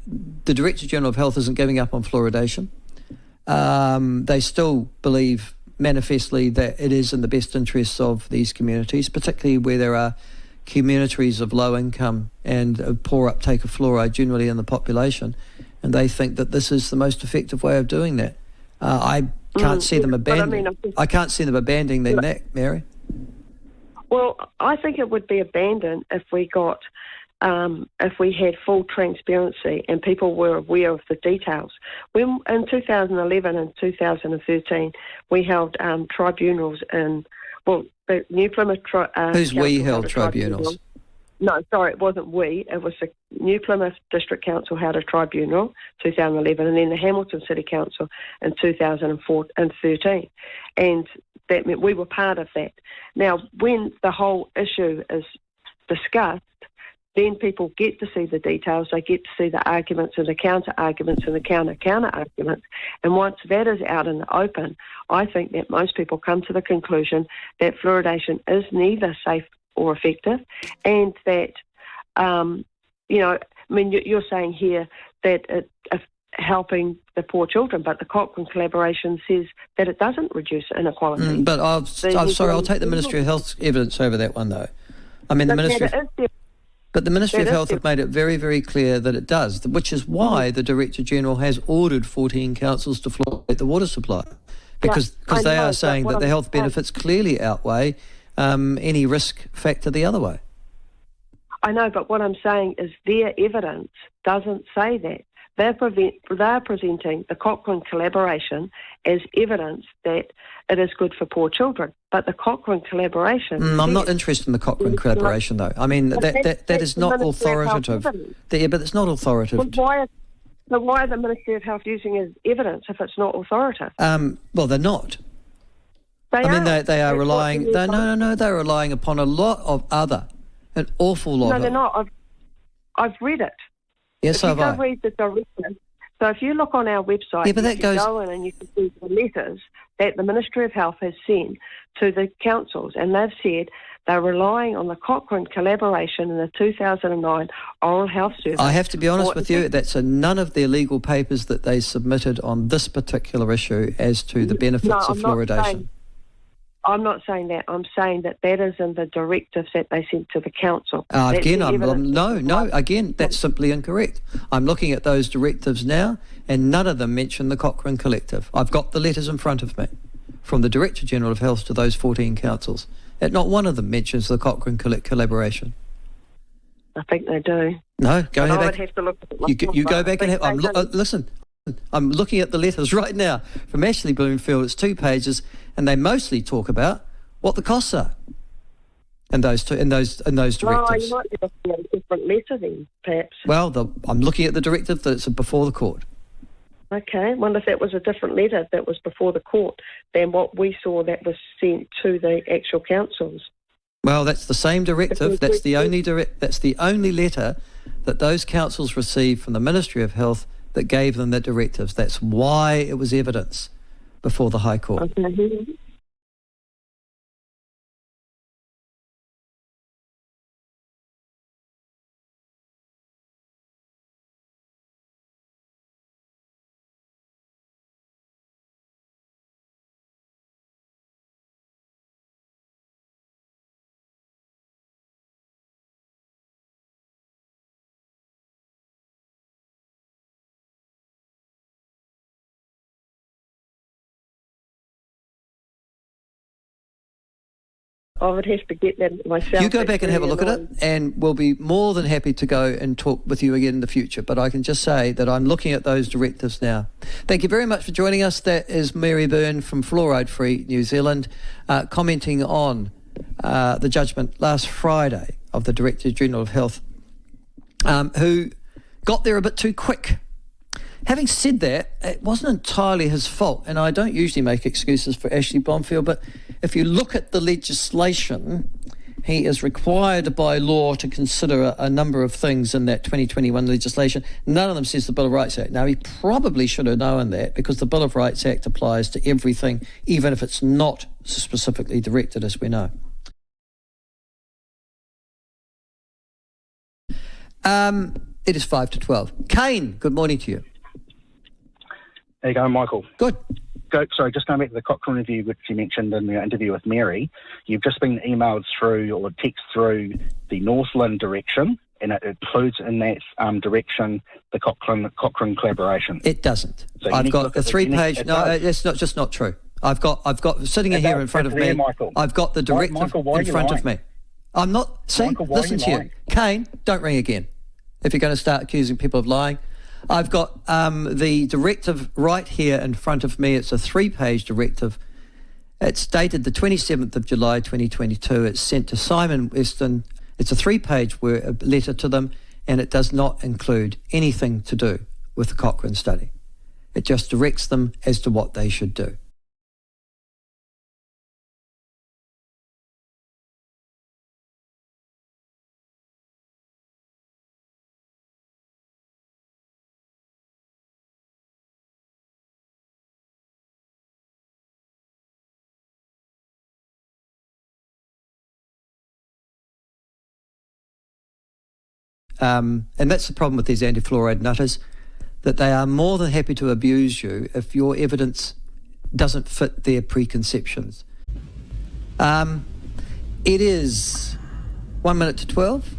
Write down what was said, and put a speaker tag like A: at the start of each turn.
A: the Director General of Health isn't giving up on fluoridation. They still believe manifestly that it is in the best interests of these communities, particularly where there are communities of low income and a poor uptake of fluoride generally in the population, and they think that this is the most effective way of doing that. I can't see them abandoning. I can't see them abandoning that, Mary.
B: Well, I think it would be abandoned if we got, if we had full transparency and people were aware of the details. When in 2011 and 2013, we held tribunals in, well, the New Plymouth.
A: Who's we held tribunals?
B: No, sorry, it wasn't we. It was the New Plymouth District Council held a tribunal, 2011, and then the Hamilton City Council in 2013. And that meant we were part of that. Now, when the whole issue is discussed, then people get to see the details, they get to see the arguments and the counter-arguments and the counter-arguments. And once that is out in the open, I think that most people come to the conclusion that fluoridation is neither safe or effective, and that, you're saying here that it's helping the poor children, but the Cochrane Collaboration says that it doesn't reduce inequality.
A: But I'll take the Ministry of Health's evidence over that one, though. I mean, the Ministry of Health have made it very, very clear that it does, which is why the Director General has ordered 14 councils to fluoridate the water supply, because they are saying that the health benefits clearly outweigh any risk factor the other way.
B: I know, but what I'm saying is their evidence doesn't say that. They're presenting the Cochrane Collaboration as evidence that it is good for poor children. But the Cochrane Collaboration...
A: I'm not interested in the Cochrane Collaboration, though. I mean, that is not authoritative. But it's not authoritative.
B: But why are the Ministry of Health using it as evidence if it's not authoritative?
A: Well, they're not. They are relying... They're relying upon a lot of an awful lot of...
B: No, they're not. I've read it.
A: Yes,
B: if you go read the directive, so if you look on our website, you can go in and you can see the letters that the Ministry of Health has sent to the councils, and they've said they're relying on the Cochrane Collaboration in the 2009 Oral Health Survey.
A: I have to be honest with you, that's none of their legal papers that they submitted on this particular issue as to the benefits of fluoridation.
B: I'm not saying that. I'm saying that is in the directives that they sent to the council.
A: Again, that's simply incorrect. I'm looking at those directives now, and none of them mention the Cochrane Collective. I've got the letters in front of me from the Director General of Health to those 14 councils. And not one of them mentions the Cochrane Collaboration.
B: I think they do.
A: No, go back.
B: I would have to look at it.
A: You go back and have... listen. I'm looking at the letters right now from Ashley Bloomfield. It's 2 pages, and they mostly talk about what the costs are in those directives.
B: Well, you might be looking at a different letter then, perhaps.
A: Well, I'm looking at the directive that's before the court.
B: Okay, well, if that was a different letter that was before the court than what we saw that was sent to the actual councils.
A: Well, that's the same directive. That's the only letter that those councils received from the Ministry of Health that gave them the directives. That's why it was evidence before the High Court.
B: Okay. I would have to get that myself.
A: You go back and have a look at it, and we'll be more than happy to go and talk with you again in the future. But I can just say that I'm looking at those directives now. Thank you very much for joining us. That is Mary Byrne from Fluoride Free New Zealand, commenting on the judgment last Friday of the Director General of Health, who got there a bit too quick. Having said that, it wasn't entirely his fault, and I don't usually make excuses for Ashley Bloomfield, but if you look at the legislation, he is required by law to consider a number of things in that 2021 legislation. None of them says the Bill of Rights Act. Now, he probably should have known that, because the Bill of Rights Act applies to everything, even if it's not specifically directed, as we know. It is 5 to 12. Kane, good morning to you.
C: How you going, Michael?
A: Good.
C: Sorry, just going back to the Cochrane review, which you mentioned in the interview with Mary. You've just been emailed through or text through the Northland direction, and it includes in that direction the Cochrane Collaboration.
A: It doesn't.
C: So
A: I've got a 3-page. No, it's just not true. I've got sitting here in front of me.
C: Michael.
A: I've got the directive in front of me. I'm not. See,
C: Michael,
A: listen to you, Kane. Don't ring again. If you're going to start accusing people of lying. I've got the directive right here in front of me. It's a 3-page directive. It's dated the 27th of July 2022. It's sent to Simon Weston. It's a 3-page letter to them, and it does not include anything to do with the Cochrane study. It just directs them as to what they should do. And that's the problem with these anti-fluoride nutters, that they are more than happy to abuse you if your evidence doesn't fit their preconceptions. It is 1 minute to 12.